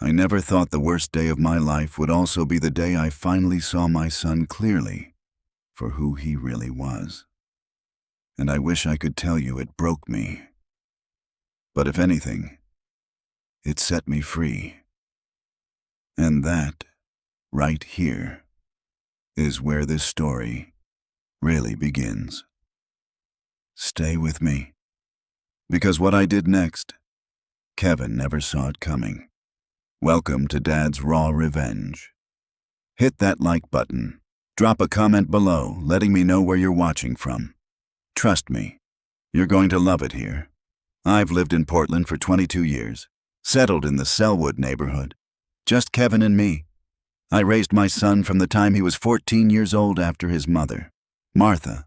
I never thought the worst day of my life would also be the day I finally saw my son clearly for who he really was. And I wish I could tell you it broke me. But if anything, it set me free. And that, right here, is where this story really begins. Stay with me, because what I did next, Kevin never saw it coming. Welcome to Dad's Raw Revenge. Hit that like button. Drop a comment below, letting me know where you're watching from. Trust me, you're going to love it here. I've lived in Portland for 22 years, settled in the Sellwood neighborhood. Just Kevin and me. I raised my son from the time he was 14 years old after his mother, Martha,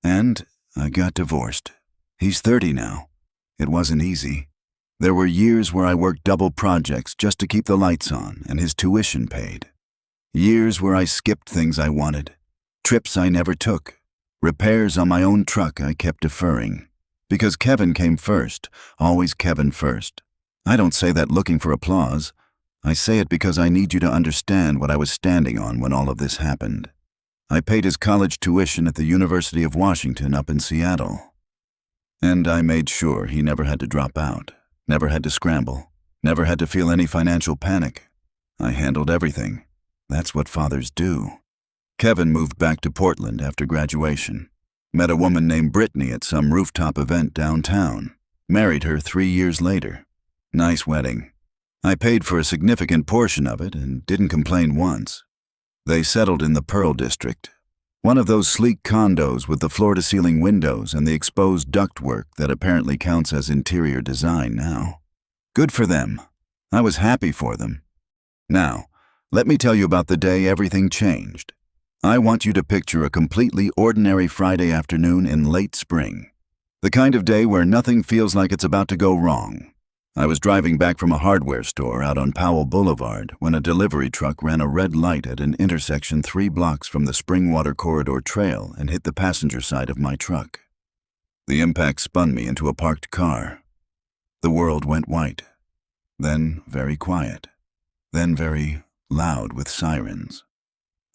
and I got divorced. He's 30 now. It wasn't easy. There were years where I worked double projects just to keep the lights on and his tuition paid. Years where I skipped things I wanted, trips I never took, repairs on my own truck I kept deferring. Because Kevin came first, always Kevin first. I don't say that looking for applause. I say it because I need you to understand what I was standing on when all of this happened. I paid his college tuition at the University of Washington up in Seattle. And I made sure he never had to drop out. Never had to scramble, never had to feel any financial panic. I handled everything. That's what fathers do. Kevin moved back to Portland after graduation. Met a woman named Brittany at some rooftop event downtown. Married her 3 years later. Nice wedding. I paid for a significant portion of it and didn't complain once. They settled in the Pearl District. One of those sleek condos with the floor-to-ceiling windows and the exposed ductwork that apparently counts as interior design now. Good for them. I was happy for them. Now, let me tell you about the day everything changed. I want you to picture a completely ordinary Friday afternoon in late spring. The kind of day where nothing feels like it's about to go wrong. I was driving back from a hardware store out on Powell Boulevard when a delivery truck ran a red light at an intersection 3 blocks from the Springwater Corridor Trail and hit the passenger side of my truck. The impact spun me into a parked car. The world went white, then very quiet, then very loud with sirens.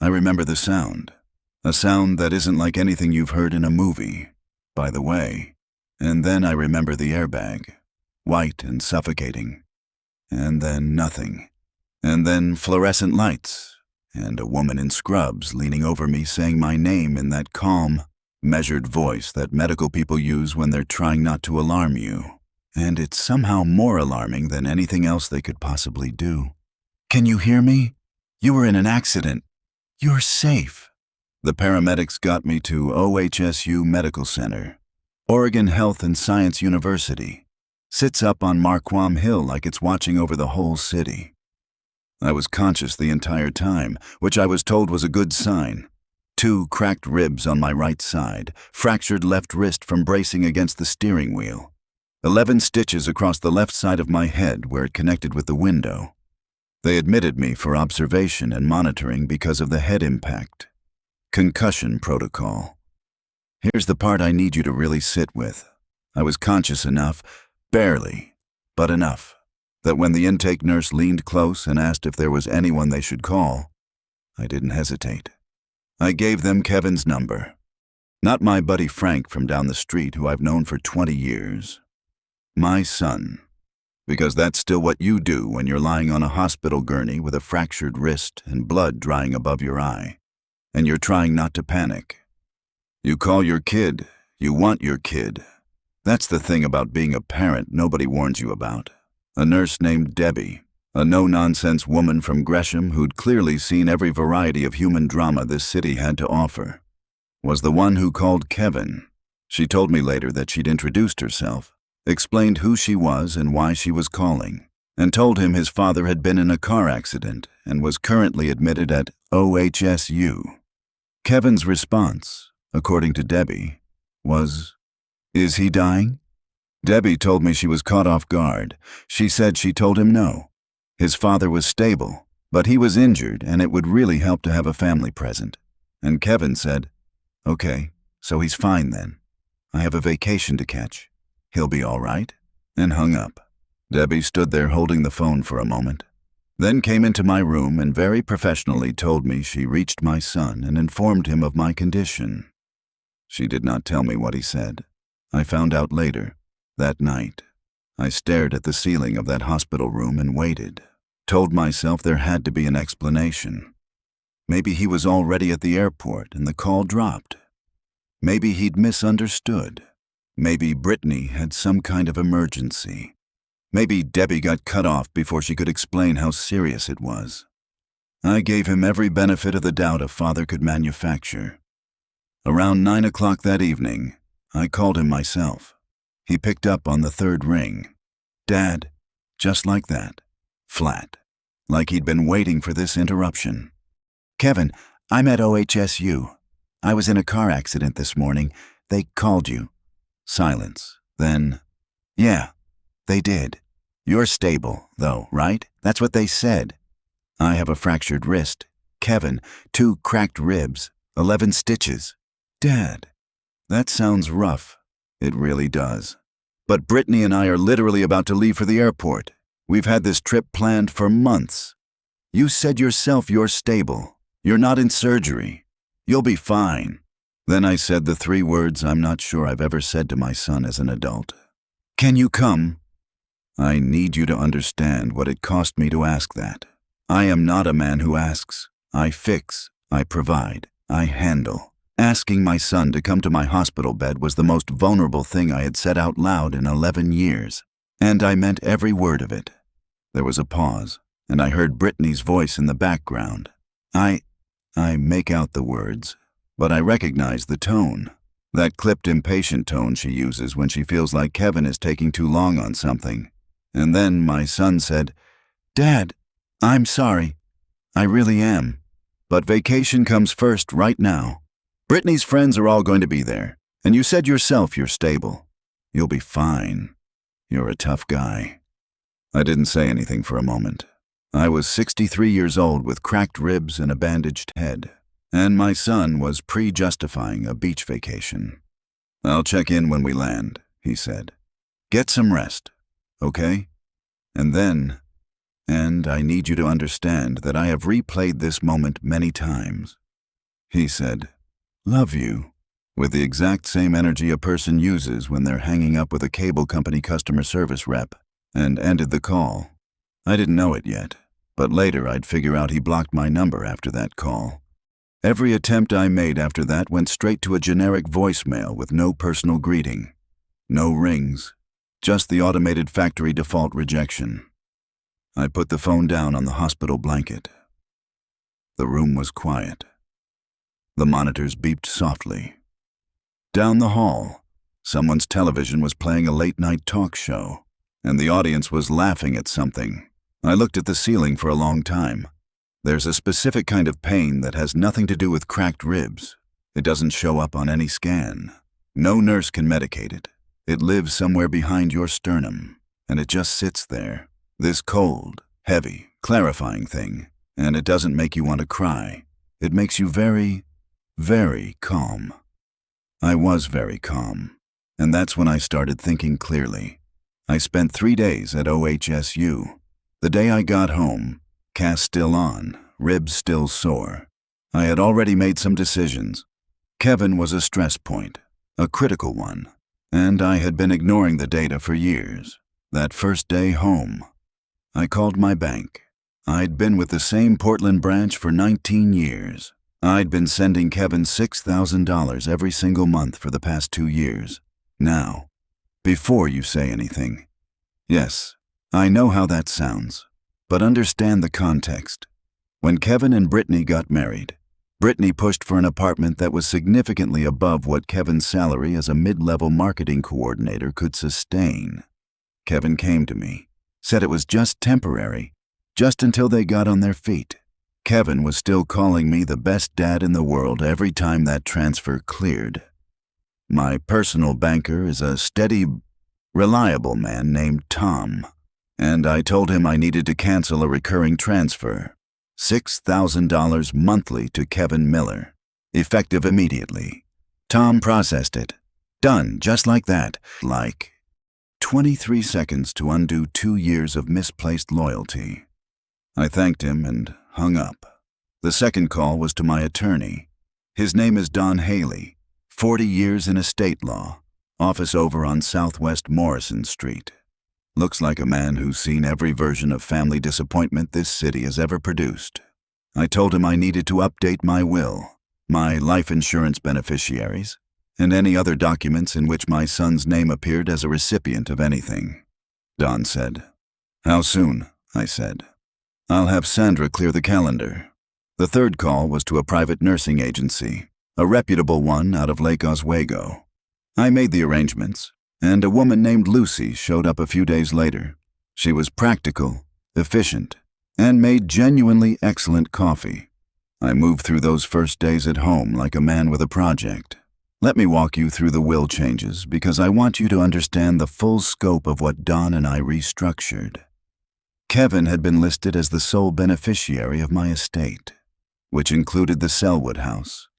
I remember the sound, a sound that isn't like anything you've heard in a movie, by the way. And then I remember the airbag. White and suffocating, and then nothing, and then fluorescent lights, and a woman in scrubs leaning over me saying my name in that calm, measured voice that medical people use when they're trying not to alarm you. And it's somehow more alarming than anything else they could possibly do. Can you hear me? You were in an accident. You're safe. The paramedics got me to OHSU Medical Center, Oregon Health and Science University. Sits up on Marquam Hill like it's watching over the whole city. I was conscious the entire time, which I was told was a good sign. 2 cracked ribs on my right side, fractured left wrist from bracing against the steering wheel. 11 stitches across the left side of my head where it connected with the window. They admitted me for observation and monitoring because of the head impact. Concussion protocol. Here's the part I need you to really sit with. I was conscious enough, barely, but enough, that when the intake nurse leaned close and asked if there was anyone they should call, I didn't hesitate. I gave them Kevin's number. Not my buddy Frank from down the street who I've known for 20 years. My son. Because that's still what you do when you're lying on a hospital gurney with a fractured wrist and blood drying above your eye, and you're trying not to panic. You call your kid, you want your kid. That's the thing about being a parent nobody warns you about. A nurse named Debbie, a no-nonsense woman from Gresham who'd clearly seen every variety of human drama this city had to offer, was the one who called Kevin. She told me later that she'd introduced herself, explained who she was and why she was calling, and told him his father had been in a car accident and was currently admitted at OHSU. Kevin's response, according to Debbie, was, "Is he dying?" Debbie told me she was caught off guard. She said she told him no. His father was stable, but he was injured and it would really help to have a family present. And Kevin said, "Okay, so he's fine then. I have a vacation to catch. He'll be all right," and hung up. Debbie stood there holding the phone for a moment. Then came into my room and very professionally told me she reached my son and informed him of my condition. She did not tell me what he said. I found out later, that night. I stared at the ceiling of that hospital room and waited, told myself there had to be an explanation. Maybe he was already at the airport and the call dropped. Maybe he'd misunderstood. Maybe Brittany had some kind of emergency. Maybe Debbie got cut off before she could explain how serious it was. I gave him every benefit of the doubt a father could manufacture. Around 9 o'clock that evening, I called him myself. He picked up on the third ring. Dad, just like that. Flat. Like he'd been waiting for this interruption. Kevin, I'm at OHSU. I was in a car accident this morning. They called you. Silence. Then, Yeah, they did. You're stable, though, right? That's what they said. I have a fractured wrist. Kevin, 2 cracked ribs, 11 stitches. Dad, that sounds rough. It really does. But Brittany and I are literally about to leave for the airport. We've had this trip planned for months. You said yourself you're stable. You're not in surgery. You'll be fine. Then I said the 3 words I'm not sure I've ever said to my son as an adult. Can you come? I need you to understand what it cost me to ask that. I am not a man who asks. I fix, I provide, I handle. Asking my son to come to my hospital bed was the most vulnerable thing I had said out loud in 11 years. And I meant every word of it. There was a pause, and I heard Brittany's voice in the background. I make out the words, but I recognize the tone. That clipped, impatient tone she uses when she feels like Kevin is taking too long on something. And then my son said, Dad, I'm sorry. I really am. But vacation comes first right now. Brittany's friends are all going to be there, and you said yourself you're stable. You'll be fine. You're a tough guy. I didn't say anything for a moment. I was 63 years old with cracked ribs and a bandaged head, and my son was pre-justifying a beach vacation. I'll check in when we land, he said. Get some rest, okay? And I need you to understand that I have replayed this moment many times. He said, love you, with the exact same energy a person uses when they're hanging up with a cable company customer service rep, and ended the call. I didn't know it yet, but later I'd figure out he blocked my number after that call. Every attempt I made after that went straight to a generic voicemail with no personal greeting. No rings, just the automated factory default rejection. I put the phone down on the hospital blanket. The room was quiet. The monitors beeped softly. Down the hall, someone's television was playing a late-night talk show, and the audience was laughing at something. I looked at the ceiling for a long time. There's a specific kind of pain that has nothing to do with cracked ribs. It doesn't show up on any scan. No nurse can medicate it. It lives somewhere behind your sternum, and it just sits there. This cold, heavy, clarifying thing, and it doesn't make you want to cry. It makes you very, very calm. I was very calm, and that's when I started thinking clearly. I spent 3 days at OHSU. The day I got home, cast still on, ribs still sore. I had already made some decisions. Kevin was a stress point, a critical one, and I had been ignoring the data for years. That first day home, I called my bank. I'd been with the same Portland branch for 19 years. I'd been sending Kevin $6,000 every single month for the past 2 years. Now, before you say anything, yes, I know how that sounds, but understand the context. When Kevin and Brittany got married, Brittany pushed for an apartment that was significantly above what Kevin's salary as a mid-level marketing coordinator could sustain. Kevin came to me, said it was just temporary, just until they got on their feet. Kevin was still calling me the best dad in the world every time that transfer cleared. My personal banker is a steady, reliable man named Tom, and I told him I needed to cancel a recurring transfer, $6,000 monthly to Kevin Miller, effective immediately. Tom processed it. Done, just like that. Like 23 seconds to undo 2 years of misplaced loyalty. I thanked him and hung up. The second call was to my attorney. His name is Don Haley, 40 years in estate law, office over on Southwest Morrison Street. Looks like a man who's seen every version of family disappointment this city has ever produced. I told him I needed to update my will, my life insurance beneficiaries, and any other documents in which my son's name appeared as a recipient of anything. Don said, "How soon?" I said. "I'll have Sandra clear the calendar." The third call was to a private nursing agency, a reputable one out of Lake Oswego. I made the arrangements, and a woman named Lucy showed up a few days later. She was practical, efficient, and made genuinely excellent coffee. I moved through those first days at home like a man with a project. Let me walk you through the will changes because I want you to understand the full scope of what Don and I restructured. Kevin had been listed as the sole beneficiary of my estate, which included the Selwood house,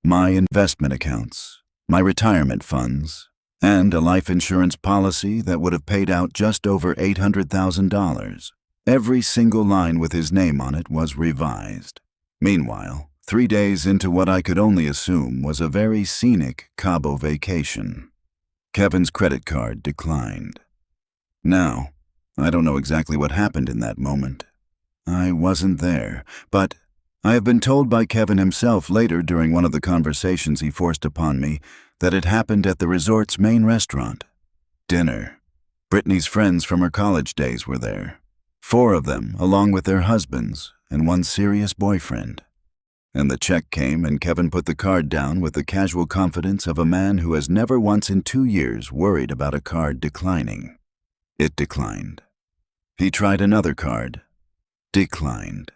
my investment accounts, my retirement funds, and a life insurance policy that would have paid out just over $800,000. Every single line with his name on it was revised. Meanwhile, 3 days into what I could only assume was a very scenic Cabo vacation, Kevin's credit card declined. Now, I don't know exactly what happened in that moment. I wasn't there, but I have been told by Kevin himself later during one of the conversations he forced upon me that it happened at the resort's main restaurant. Dinner. Brittany's friends from her college days were there. 4 of them, along with their husbands and one serious boyfriend. And the check came and Kevin put the card down with the casual confidence of a man who has never once in 2 years worried about a card declining. It declined. He tried another card. Declined.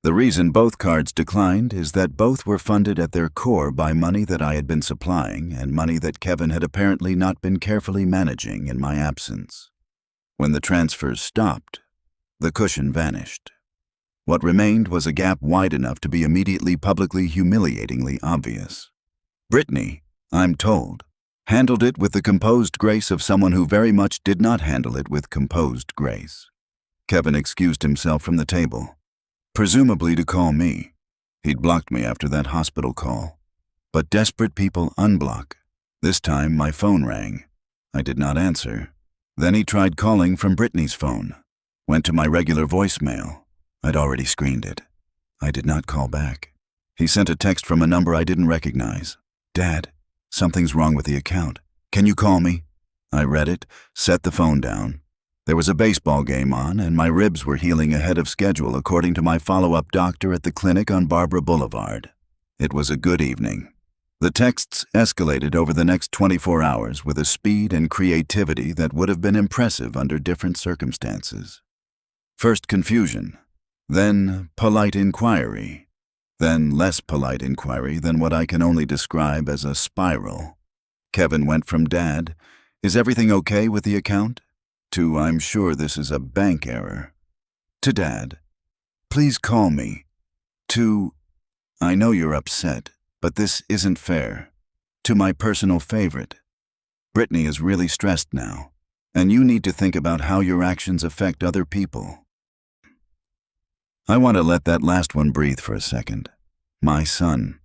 The reason both cards declined is that both were funded at their core by money that I had been supplying and money that Kevin had apparently not been carefully managing in my absence. When the transfers stopped, the cushion vanished. What remained was a gap wide enough to be immediately publicly humiliatingly obvious. Brittany, I'm told, handled it with the composed grace of someone who very much did not handle it with composed grace. Kevin excused himself from the table, presumably to call me. He'd blocked me after that hospital call. But desperate people unblock. This time my phone rang. I did not answer. Then he tried calling from Brittany's phone. Went to my regular voicemail. I'd already screened it. I did not call back. He sent a text from a number I didn't recognize. "Dad, something's wrong with the account. Can you call me?" I read it, set the phone down. There was a baseball game on, and my ribs were healing ahead of schedule according to my follow-up doctor at the clinic on Barbara Boulevard. It was a good evening. The texts escalated over the next 24 hours with a speed and creativity that would have been impressive under different circumstances. First confusion, then polite inquiry, then less polite inquiry than what I can only describe as a spiral. Kevin went from "Dad, is everything okay with the account?" to "I'm sure this is a bank error," to "Dad, please call me," to "I know you're upset, but this isn't fair," to my personal favorite, "Brittany is really stressed now, and you need to think about how your actions affect other people." I want to let that last one breathe for a second. My son,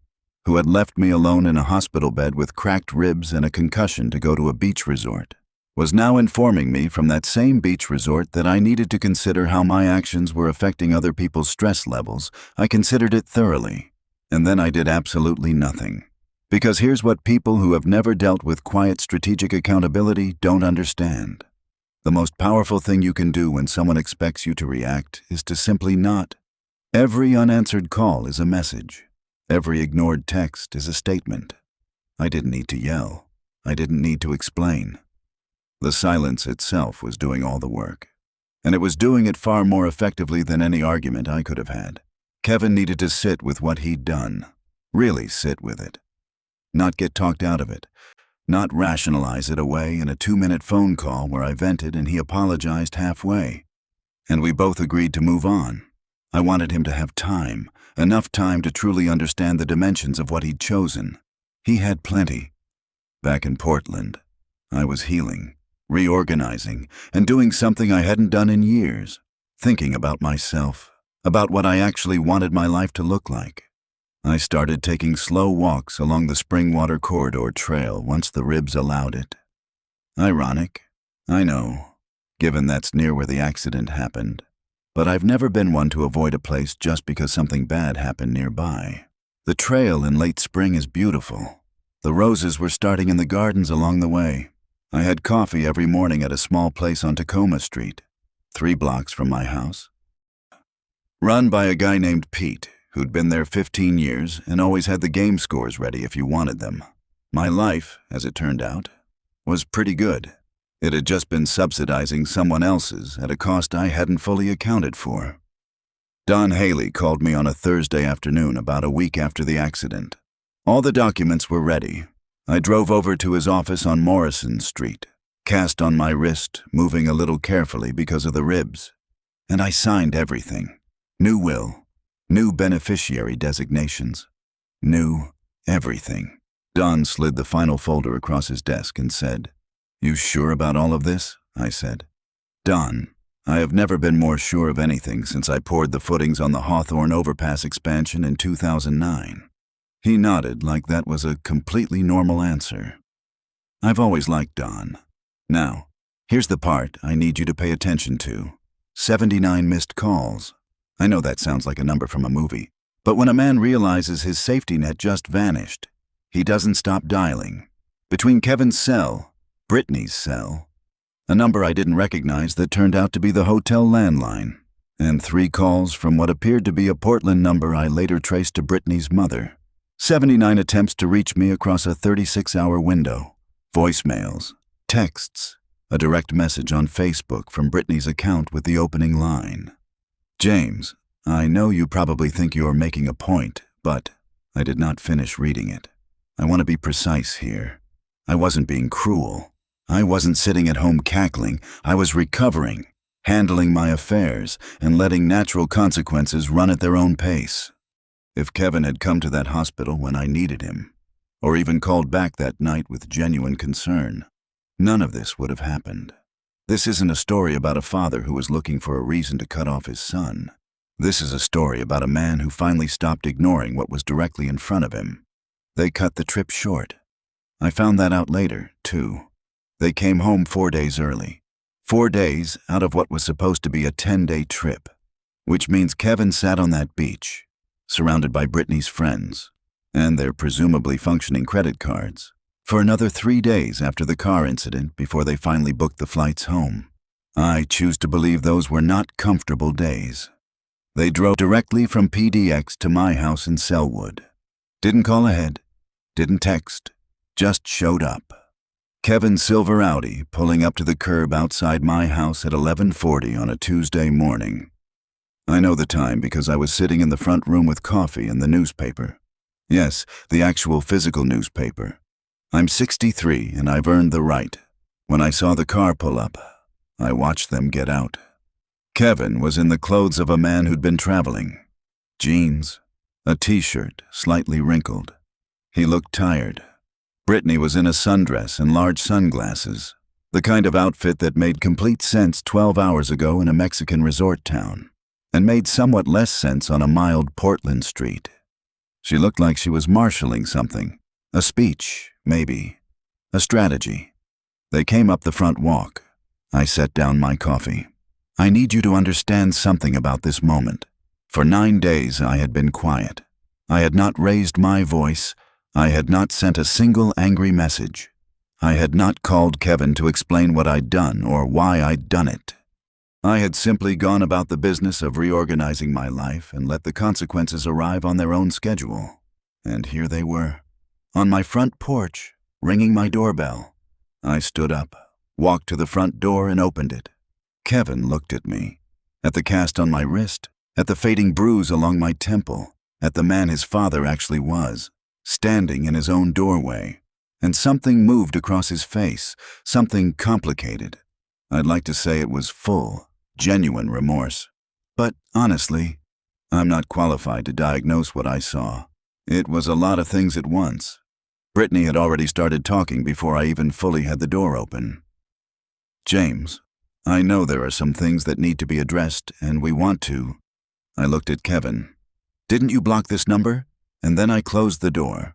who had left me alone in a hospital bed with cracked ribs and a concussion to go to a beach resort, was now informing me from that same beach resort that I needed to consider how my actions were affecting other people's stress levels. I considered it thoroughly, and then I did absolutely nothing. Because here's what people who have never dealt with quiet strategic accountability don't understand. The most powerful thing you can do when someone expects you to react is to simply not. Every unanswered call is a message. Every ignored text is a statement. I didn't need to yell. I didn't need to explain. The silence itself was doing all the work, and it was doing it far more effectively than any argument I could have had. Kevin needed to sit with what he'd done, really sit with it, not get talked out of it, not rationalize it away in a 2-minute phone call where I vented and he apologized halfway, and we both agreed to move on. I wanted him to have time, enough time to truly understand the dimensions of what he'd chosen. He had plenty. Back in Portland, I was healing, reorganizing, and doing something I hadn't done in years, thinking about myself, about what I actually wanted my life to look like. I started taking slow walks along the Springwater Corridor Trail once the ribs allowed it. Ironic, I know, given that's near where the accident happened, but I've never been one to avoid a place just because something bad happened nearby. The trail in late spring is beautiful. The roses were starting in the gardens along the way. I had coffee every morning at a small place on Tacoma Street, 3 blocks from my house. Run by a guy named Pete, who'd been there 15 years and always had the game scores ready if you wanted them. My life, as it turned out, was pretty good. It had just been subsidizing someone else's at a cost I hadn't fully accounted for. Don Haley called me on a Thursday afternoon about a week after the accident. All the documents were ready. I drove over to his office on Morrison Street, cast on my wrist, moving a little carefully because of the ribs. And I signed everything. New will, new beneficiary designations, new everything. Don slid the final folder across his desk and said, "You sure about all of this?" I said. "Don, I have never been more sure of anything since I poured the footings on the Hawthorne Overpass expansion in 2009. He nodded like that was a completely normal answer. I've always liked Don. Now, here's the part I need you to pay attention to. 79 missed calls. I know that sounds like a number from a movie, but when a man realizes his safety net just vanished, he doesn't stop dialing. Between Kevin's cell, Brittany's cell, a number I didn't recognize that turned out to be the hotel landline, and 3 calls from what appeared to be a Portland number I later traced to Brittany's mother. 79 attempts to reach me across a 36-hour window. Voicemails, texts, a direct message on Facebook from Brittany's account with the opening line. "James, I know you probably think you're making a point, but I did not finish reading it. I want to be precise here. I wasn't being cruel. I wasn't sitting at home cackling. I was recovering, handling my affairs, and letting natural consequences run at their own pace. If Kevin had come to that hospital when I needed him, or even called back that night with genuine concern, none of this would have happened. This isn't a story about a father who was looking for a reason to cut off his son. This is a story about a man who finally stopped ignoring what was directly in front of him. They cut the trip short. I found that out later, too. They came home 4 days early. 4 days out of what was supposed to be a 10-day trip, which means Kevin sat on that beach, surrounded by Brittany's friends, and their presumably functioning credit cards, for another 3 days after the car incident before they finally booked the flights home. I choose to believe those were not comfortable days. They drove directly from PDX to my house in Selwood. Didn't call ahead, didn't text, just showed up. Kevin's silver Audi pulling up to the curb outside my house at 11:40 on a Tuesday morning. I know the time because I was sitting in the front room with coffee and the newspaper. Yes, the actual physical newspaper. I'm 63 and I've earned the right. When I saw the car pull up, I watched them get out. Kevin was in the clothes of a man who'd been traveling. Jeans, a t-shirt slightly wrinkled. He looked tired. Brittany was in a sundress and large sunglasses, the kind of outfit that made complete sense 12 hours ago in a Mexican resort town, and made somewhat less sense on a mild Portland street. She looked like she was marshalling something. A speech, maybe. A strategy. They came up the front walk. I set down my coffee. I need you to understand something about this moment. For 9 days I had been quiet. I had not raised my voice. I had not sent a single angry message. I had not called Kevin to explain what I'd done or why I'd done it. I had simply gone about the business of reorganizing my life and let the consequences arrive on their own schedule. And here they were, on my front porch, ringing my doorbell. I stood up, walked to the front door and opened it. Kevin looked at me, at the cast on my wrist, at the fading bruise along my temple, at the man his father actually was, standing in his own doorway, and something moved across his face, something complicated. I'd like to say it was full, genuine remorse. But honestly, I'm not qualified to diagnose what I saw. It was a lot of things at once. Brittany had already started talking before I even fully had the door open. "James, I know there are some things that need to be addressed, and we want to. I looked at Kevin. "Didn't you block this number?" And then I closed the door.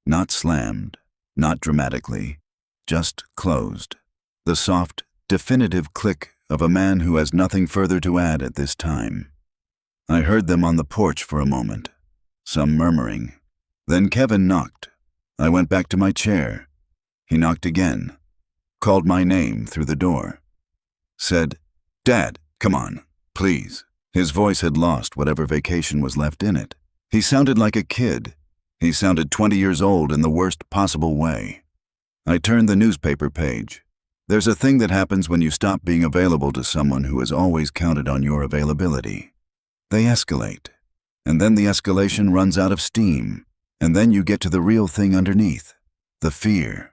Not slammed, not dramatically, just closed. The soft, definitive click of a man who has nothing further to add at this time. I heard them on the porch for a moment, some murmuring. Then Kevin knocked. I went back to my chair. He knocked again, called my name through the door. Said, "Dad, come on, please." His voice had lost whatever vacation was left in it. He sounded like a kid. He sounded 20 years old in the worst possible way. I turned the newspaper page. There's a thing that happens when you stop being available to someone who has always counted on your availability. They escalate, and then the escalation runs out of steam, and then you get to the real thing underneath, the fear.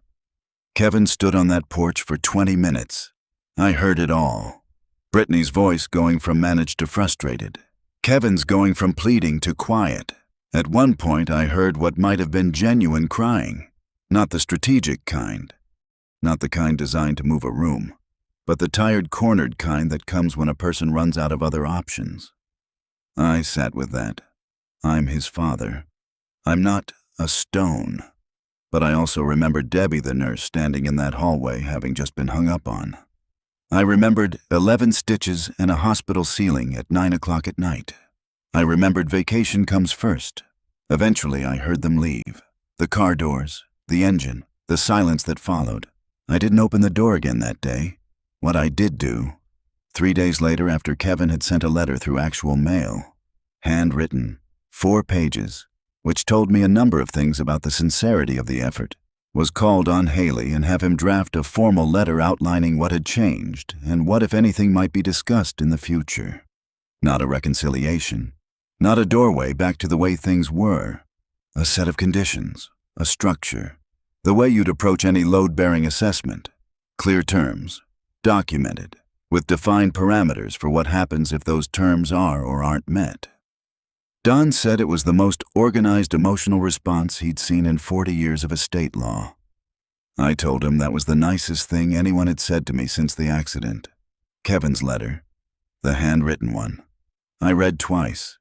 Kevin stood on that porch for 20 minutes. I heard it all. Brittany's voice going from managed to frustrated. Kevin's going from pleading to quiet. At one point I heard what might have been genuine crying, not the strategic kind, not the kind designed to move a room, but the tired, cornered kind that comes when a person runs out of other options. I sat with that. I'm his father. I'm not a stone. But I also remembered Debbie, the nurse, standing in that hallway having just been hung up on. I remembered 11 stitches and a hospital ceiling at 9 o'clock at night. I remembered vacation comes first. Eventually I heard them leave. The car doors, the engine, the silence that followed. I didn't open the door again that day. What I did do, 3 days later after Kevin had sent a letter through actual mail, handwritten, 4 pages, which told me a number of things about the sincerity of the effort, was called on Haley and have him draft a formal letter outlining what had changed and what, if anything, might be discussed in the future. Not a reconciliation, not a doorway back to the way things were, a set of conditions, a structure, the way you'd approach any load-bearing assessment, clear terms, documented, with defined parameters for what happens if those terms are or aren't met. Don said it was the most organized emotional response he'd seen in 40 years of estate law. I told him that was the nicest thing anyone had said to me since the accident. Kevin's letter, the handwritten one, I read twice.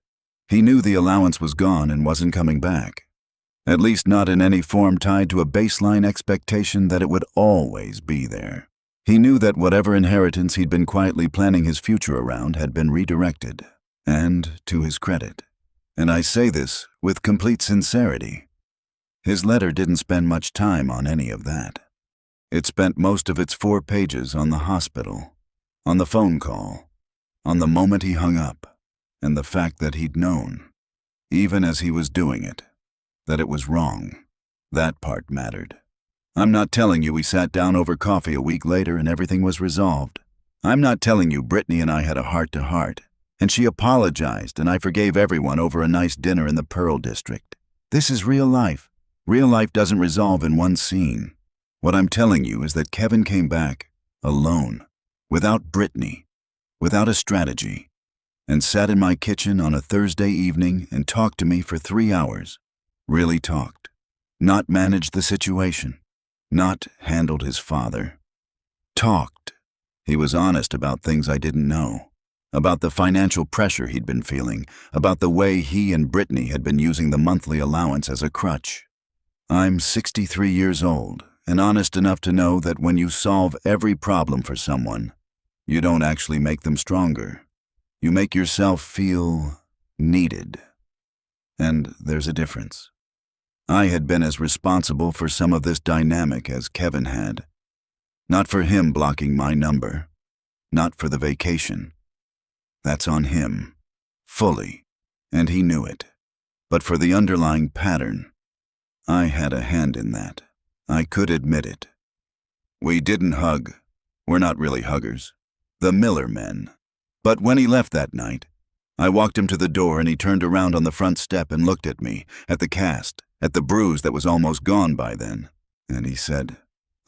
He knew the allowance was gone and wasn't coming back. At least not in any form tied to a baseline expectation that it would always be there. He knew that whatever inheritance he'd been quietly planning his future around had been redirected, and to his credit. And I say this with complete sincerity. His letter didn't spend much time on any of that. It spent most of its 4 pages on the hospital, on the phone call, on the moment he hung up, and the fact that he'd known, even as he was doing it, that it was wrong. That part mattered. I'm not telling you we sat down over coffee a week later and everything was resolved. I'm not telling you Brittany and I had a heart-to-heart, and she apologized and I forgave everyone over a nice dinner in the Pearl District. This is real life. Real life doesn't resolve in one scene. What I'm telling you is that Kevin came back, alone, without Brittany, without a strategy, and sat in my kitchen on a Thursday evening and talked to me for 3 hours. Really talked. Not managed the situation. Not handled his father. Talked. He was honest about things I didn't know. About the financial pressure he'd been feeling, about the way he and Brittany had been using the monthly allowance as a crutch. I'm 63 years old, and honest enough to know that when you solve every problem for someone, you don't actually make them stronger. You make yourself feel needed. And there's a difference. I had been as responsible for some of this dynamic as Kevin had. Not for him blocking my number. Not for the vacation. That's on him, fully, and he knew it. But for the underlying pattern, I had a hand in that. I could admit it. We didn't hug. We're not really huggers. The Miller men. But when he left that night, I walked him to the door and he turned around on the front step and looked at me, at the cast, at the bruise that was almost gone by then. And he said,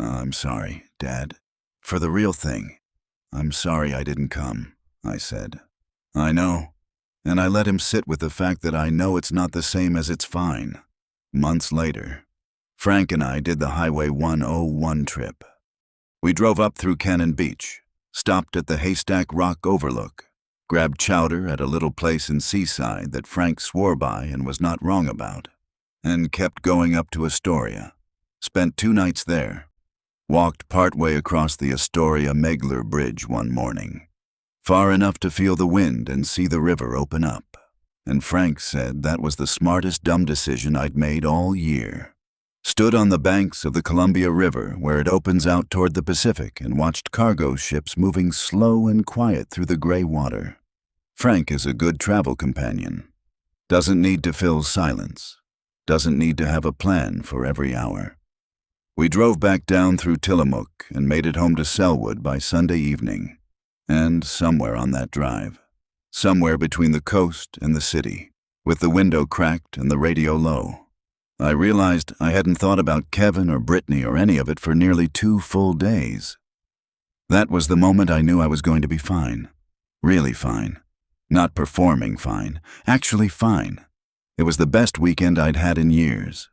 "I'm sorry, Dad. For the real thing, I'm sorry I didn't come," I said. I know, and I let him sit with the fact that I know it's not the same as it's fine. Months later, Frank and I did the Highway 101 trip. We drove up through Cannon Beach, stopped at the Haystack Rock Overlook, grabbed chowder at a little place in Seaside that Frank swore by and was not wrong about, and kept going up to Astoria. Spent 2 nights there. Walked partway across the Astoria-Megler Bridge one morning, far enough to feel the wind and see the river open up, and Frank said that was the smartest dumb decision I'd made all year. Stood on the banks of the Columbia River where it opens out toward the Pacific and watched cargo ships moving slow and quiet through the gray water. Frank is a good travel companion. Doesn't need to fill silence. Doesn't need to have a plan for every hour. We drove back down through Tillamook and made it home to Selwood by Sunday evening. And somewhere on that drive, somewhere between the coast and the city, with the window cracked and the radio low, I realized I hadn't thought about Kevin or Brittany or any of it for nearly 2 full days. That was the moment I knew I was going to be fine. Really fine. Not performing fine. Actually fine. It was the best weekend I'd had in years.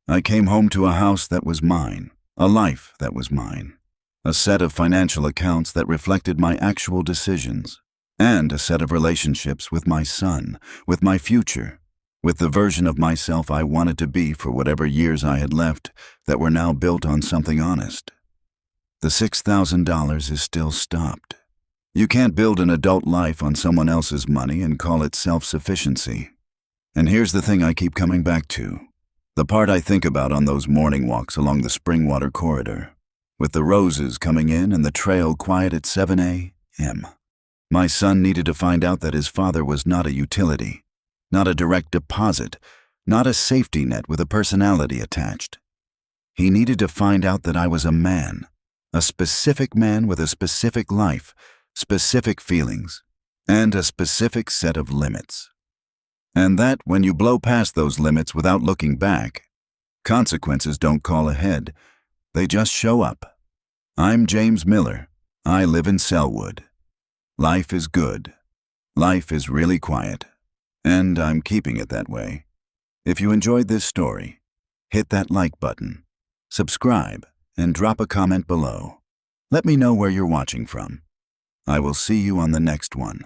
I came home to a house that was mine, a life that was mine, a set of financial accounts that reflected my actual decisions, and a set of relationships with my son, with my future, with the version of myself I wanted to be for whatever years I had left that were now built on something honest. The $6,000 is still stopped. You can't build an adult life on someone else's money and call it self-sufficiency. And here's the thing I keep coming back to. The part I think about on those morning walks along the Springwater corridor, with the roses coming in and the trail quiet at 7 a.m. My son needed to find out that his father was not a utility, not a direct deposit, not a safety net with a personality attached. He needed to find out that I was a man, a specific man with a specific life, specific feelings, and a specific set of limits. And that when you blow past those limits without looking back, consequences don't call ahead, they just show up. I'm James Miller. I live in Selwood. Life is good. Life is really quiet. And I'm keeping it that way. If you enjoyed this story, hit that like button, subscribe, and drop a comment below. Let me know where you're watching from. I will see you on the next one.